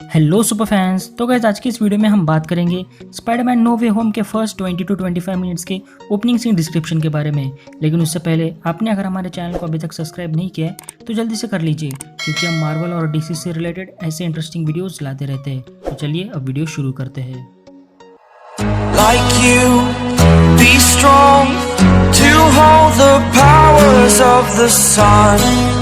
Hello super fans. तो guys आज की इस वीडियो में हम बात करेंगे स्पाइडरमैन नो वे होम के फर्स्ट 20 टू 25 मिनट्स के ओपनिंग सीन डिस्क्रिप्शन के बारे में। लेकिन उससे पहले आपने अगर हमारे चैनल को अभी तक सब्सक्राइब नहीं किया है तो जल्दी से कर लीजिए, क्योंकि हम मार्वल और डीसी से रिलेटेड ऐसे इंटरेस्टिंग वीडियोस लाते रहते हैं। तो चलिए अब वीडियो शुरू करते हैं। Like you, be strong to hold the powers of the sun.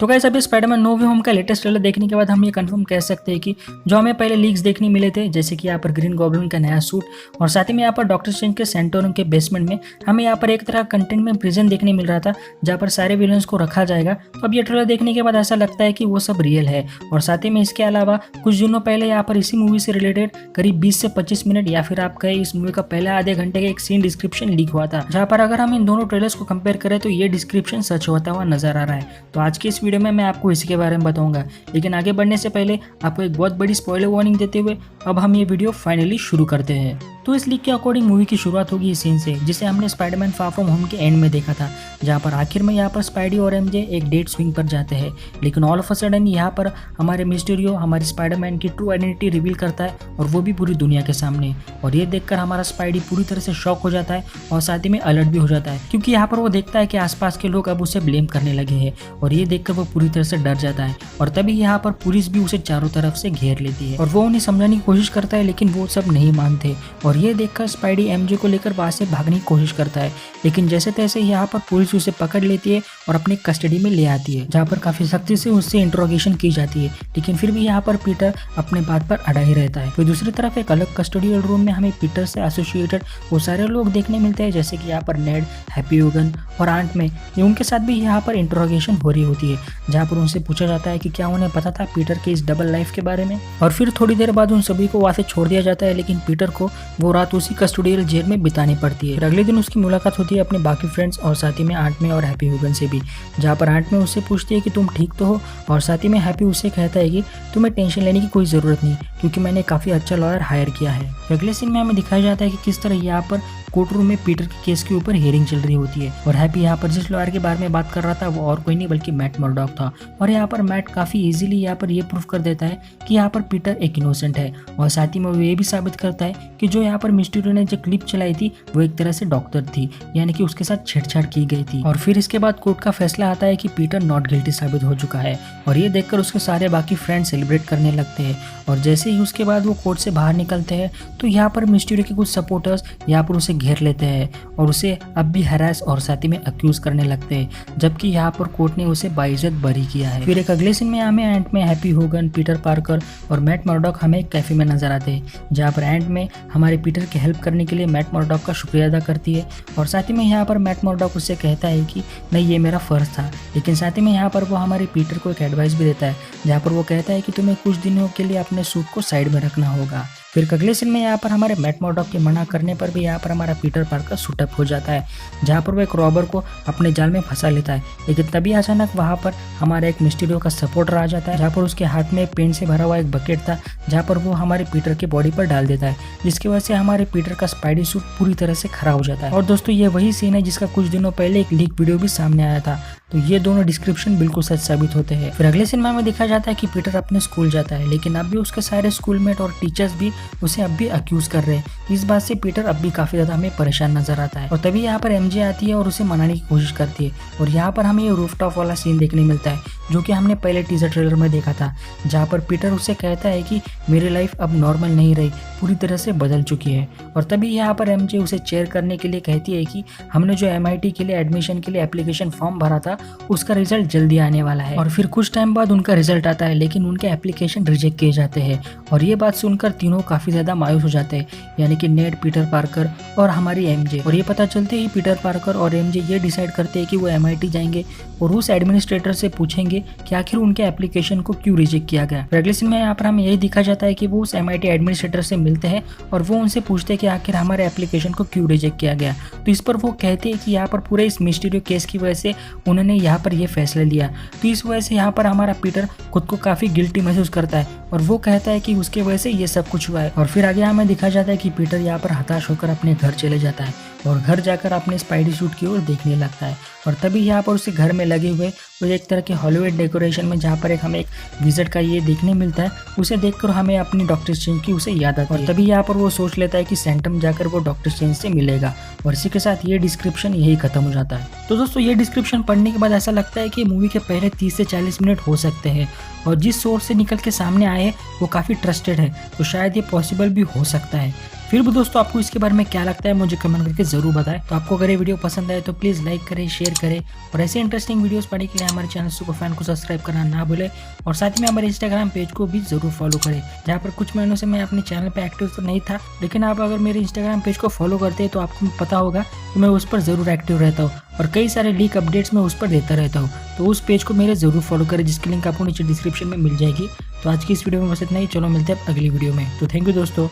तो गाइस अभी स्पाइडरमैन नो वे होम का लेटेस्ट ट्रेलर देखने के बाद हम ये कंफर्म कह सकते हैं कि जो हमें पहले लीक्स देखने मिले थे, जैसे कि यहाँ पर ग्रीन गॉब्लिन का नया सूट और साथ ही में यहाँ पर डॉक्टर स्ट्रेंज के सेंटोरम के बेसमेंट में हमें यहाँ पर एक तरह कंटेंट में प्रिजन देखने मिल रहा था, जहाँ पर सारे विलन्स को रखा जाएगा। तो अब ये ट्रेलर देखने के बाद ऐसा लगता है कि वो सब रियल है। और साथ ही में इसके अलावा कुछ दिनों पहले यहाँ पर इसी मूवी से रिलेटेड करीब 20 से 25 मिनट या फिर आप कहें इस मूवी का पहला आधे घंटे का एक सीन डिस्क्रिप्शन लीक हुआ था, जहाँ पर अगर हम इन दोनों ट्रेलर्स को कंपेयर करें तो ये डिस्क्रिप्शन सच होता हुआ नजर आ रहा है। तो आज की इस वीडियो में मैं आपको इसके बारे में बताऊंगा, लेकिन आगे बढ़ने से पहले आपको एक बहुत बड़ी स्पॉइलर वार्निंग देते हुए अब हम ये वीडियो फाइनली शुरू करते हैं। तो इस लीक के अकॉर्डिंग मूवी की शुरुआत होगी इस सीन से, जिसे हमने स्पाइडरमैन फार फ्रॉम होम के एंड में देखा था, जहाँ पर आखिर में यहाँ पर स्पाइडी और एमजे एक डेट स्विंग पर जाते हैं। लेकिन ऑल ऑफ अ सडन यहाँ पर हमारे मिस्टीरियो हमारे स्पाइडरमैन की ट्रू आइडेंटिटी रिवील करता है, और वो भी पूरी दुनिया के सामने। और ये देखकर हमारा स्पाइडी पूरी तरह से शॉक हो जाता है और साथ ही में अलर्ट भी हो जाता है, क्योंकि यहाँ पर वो देखता है कि आसपास के लोग अब उसे ब्लेम करने लगे हैं। और ये देखकर वो पूरी तरह से डर जाता है, और तभी यहाँ पर पुलिस भी उसे चारों तरफ से घेर लेती है और वो उन्हें समझाने की कोशिश करता है, लेकिन वो सब नहीं मानते। और ये देखकर स्पाइडी एमजे को लेकर वहां से भागने की कोशिश करता है, लेकिन जैसे तैसे यहाँ पर पुलिस उसे पकड़ लेती है और अपनी कस्टडी में ले आती है, जहाँ पर काफी सख्ती से उससे इंट्रोगेशन की जाती है। लेकिन फिर भी यहाँ पर पीटर अपने बात पर अड़ा ही रहता है। फिर दूसरी तरफ एक अलग कस्टोडियल रूम में हमें पीटर से एसोसिएटेड वो सारे लोग देखने मिलते हैं, जैसे कि यहाँ पर नेड, हैप्पी होगन और आंट में। उनके साथ भी यहाँ पर इंट्रोगेशन हो रही होती है, जहाँ पर उनसे पूछा जाता है कि क्या उन्हें पता था पीटर के इस डबल लाइफ के बारे में। और फिर थोड़ी देर बाद उन सभी को वहां से छोड़ दिया जाता है, लेकिन पीटर को वो रात उसी कस्टोडियल जेल में बितानी पड़ती है। फिर अगले दिन उसकी मुलाकात होती है अपने बाकी फ्रेंड्स और साथ ही में आंट में और हैप्पी होगन से भी, जहाँ पर आंट में उससे पूछती है कि तुम ठीक तो हो, और साथ ही में हैप्पी उससे कहता है कि तुम्हें टेंशन लेने की कोई जरूरत नहीं, क्योंकि मैंने काफी अच्छा लॉयर हायर किया है। अगले सीन में हमें दिखाया जाता है कि किस तरह यहाँ पर कोर्ट रूम में पीटर के केस के ऊपर हियरिंग चल रही होती है, और हैप्पी यहाँ पर जिस लॉयर के बारे में बात कर रहा था वो और कोई नहीं बल्कि मैट मर्डॉक था। और यहाँ पर मैट काफी इजीली यहाँ पर ये प्रूफ कर देता है कि यहाँ पर पीटर एक इनोसेंट है, और साथ ही में वो ये भी साबित करता है कि जो यहाँ पर मिस्टीरियो ने जो क्लिप चलाई थी वो एक तरह से डॉक्टर थी, यानी कि उसके साथ छेड़छाड़ की गई थी। और फिर इसके बाद कोर्ट का फैसला आता है कि पीटर नॉट गिल्टी साबित हो चुका है, और ये देखकर उसके सारे बाकी फ्रेंड सेलिब्रेट करने लगते हैं। और जैसे ही उसके बाद वो कोर्ट से बाहर निकलते हैं तो यहाँ पर मिस्टीरियो के कुछ सपोर्टर्स यहाँ पर उसे घेर लेते हैं और उसे अब भी हैरास और साथ ही में अक्यूज करने लगते हैं, जबकि यहाँ पर कोर्ट ने उसे बाइज्जत बरी किया है। फिर एक अगले सीन में हमें एंट में हैप्पी होगन, पीटर पार्कर और मैट मर्डॉक हमें एक कैफे में नजर आते हैं, जहाँ पर एंट में हमारे पीटर की हेल्प करने के लिए मैट मर्डॉक का शुक्रिया अदा करती है। और साथ ही में यहाँ पर मैट मर्डॉक उससे कहता है कि नहीं, ये मेरा फर्ज था। लेकिन साथ ही में यहाँ पर वो हमारे पीटर को एक एडवाइस भी देता है, जहाँ पर वो कहता है कि तुम्हें कुछ दिनों के लिए अपने सूट को साइड में रखना होगा। फिर अगले सीन में यहाँ पर हमारे मैट मर्डॉक के मना करने पर भी यहाँ पर हमारा पीटर पार्कर शूटअप हो जाता है, जहाँ पर वो एक रॉबर को अपने जाल में फंसा लेता है। लेकिन तभी अचानक वहाँ पर हमारा एक मिस्टीरियो का सपोर्टर आ जाता है, जहाँ पर उसके हाथ में पेंट से भरा हुआ एक बकेट था, जहाँ पर वो हमारे पीटर के बॉडी पर डाल देता है, जिसकी वजह से हमारे पीटर का स्पाइडी सूट पूरी तरह से खराब हो जाता है। और दोस्तों ये वही सीन है जिसका कुछ दिनों पहले एक लीक वीडियो भी सामने आया था, तो ये दोनों डिस्क्रिप्शन बिल्कुल सच साबित होते हैं। फिर अगले सीन में हमें दिखाया जाता है कि पीटर अपने स्कूल जाता है, लेकिन अब भी उसके सारे स्कूलमेट और टीचर्स भी उसे अब भी अक्यूज कर रहे हैं। इस बात से पीटर अब भी काफी ज्यादा हमें परेशान नजर आता है। और तभी यहाँ पर एमजे आती है और उसे मनाने की कोशिश करती है, और यहाँ पर हमें ये रूफटॉप वाला सीन देखने मिलता है, जो कि हमने पहले टीजर ट्रेलर में देखा था, जहाँ पर पीटर उसे कहता है कि मेरी लाइफ अब नॉर्मल नहीं रही, पूरी तरह से बदल चुकी है। और तभी यहाँ पर एमजे उसे चेयर करने के लिए कहती है कि हमने जो MIT के लिए एडमिशन के लिए एप्लीकेशन फॉर्म भरा था उसका रिजल्ट जल्दी आने वाला है। और फिर कुछ टाइम बाद उनका रिजल्ट आता है, लेकिन उनके एप्लीकेशन रिजेक्ट किए जाते हैं। और ये बात सुनकर तीनों काफी ज्यादा मायूस हो जाते हैं, यानी कि नेड, पीटर पार्कर और हमारी एमजे। और ये पता चलते ही पीटर पार्कर और एमजे ये डिसाइड करते हैं कि वो MIT जाएंगे और उस एडमिनिस्ट्रेटर से पूछेंगे कि आखिर उनके एप्लीकेशन को क्यों रिजेक्ट किया गया। अगले सीन में यहाँ पर हमें यही दिखा जाता है कि वो उस MIT एडमिनिस्ट्रेटर से मिलते हैं और वो उनसे पूछते हैं कि आखिर हमारे एप्लीकेशन को क्यों रिजेक्ट किया गया। तो इस पर वो कहते हैं कि यहाँ पर पूरे इस मिस्टीरियो केस की वजह से उन्होंने यहाँ पर ये फैसला लिया। तो इस वजह से यहाँ पर हमारा पीटर खुद को काफी गिल्टी महसूस करता है और वो कहता है कि उसके वजह से ये सब कुछ हुआ है। और फिर आगे हमें दिखा जाता है कि पीटर यहाँ पर हताश होकर अपने घर चले जाता है और घर जाकर अपने स्पाइडी सूट की ओर देखने लगता है। और तभी यहाँ पर उसे घर में लगे हुए वो एक तरह के हॉलीवुड डेकोरेशन में जहाँ पर हमें एक विजिट का ये देखने मिलता है, उसे देखकर हमें अपनी डॉक्टर स्ट्रेंज की उसे याद आती है। और तभी यहाँ पर वो सोच लेता है कि सैंटम जाकर वो डॉक्टर स्ट्रेंज से मिलेगा। और इसी के साथ ये डिस्क्रिप्शन यही खत्म हो जाता है। तो दोस्तों ये डिस्क्रिप्शन पढ़ने के बाद ऐसा लगता है कि मूवी के पहले 30 से 40 मिनट हो सकते हैं और जिस सोर्स से निकल के सामने आए हैं वो काफ़ी ट्रस्टेड है, तो शायद ये पॉसिबल भी हो सकता है। फिर भी दोस्तों आपको इसके बारे में क्या लगता है मुझे कमेंट करके जरूर बताएं। तो आपको अगर ये वीडियो पसंद आए तो प्लीज़ लाइक करें, शेयर करें और ऐसे इंटरेस्टिंग वीडियोस पाने के लिए हमारे चैनल सुपर फैन को सब्सक्राइब करना ना भूलें। और साथ ही में हमारे इंस्टाग्राम पेज को भी जरूर फॉलो करें, जहाँ पर कुछ महीनों से मैं अपने चैनल पर एक्टिव तो नहीं था, लेकिन आप अगर मेरे इंस्टाग्राम पेज को फॉलो करते हैं तो आपको पता होगा कि मैं उस पर जरूर एक्टिव रहता हूँ और कई सारे लीक अपडेट्स मैं उस पर देता रहता हूँ। तो उस पेज को मेरे जरूर फॉलो करें, जिसकी लिंक आपको नीचे डिस्क्रिप्शन में मिल जाएगी। तो आज की इस वीडियो में बस इतना ही, चलो मिलते हैं अगली वीडियो में। तो थैंक यू दोस्तों।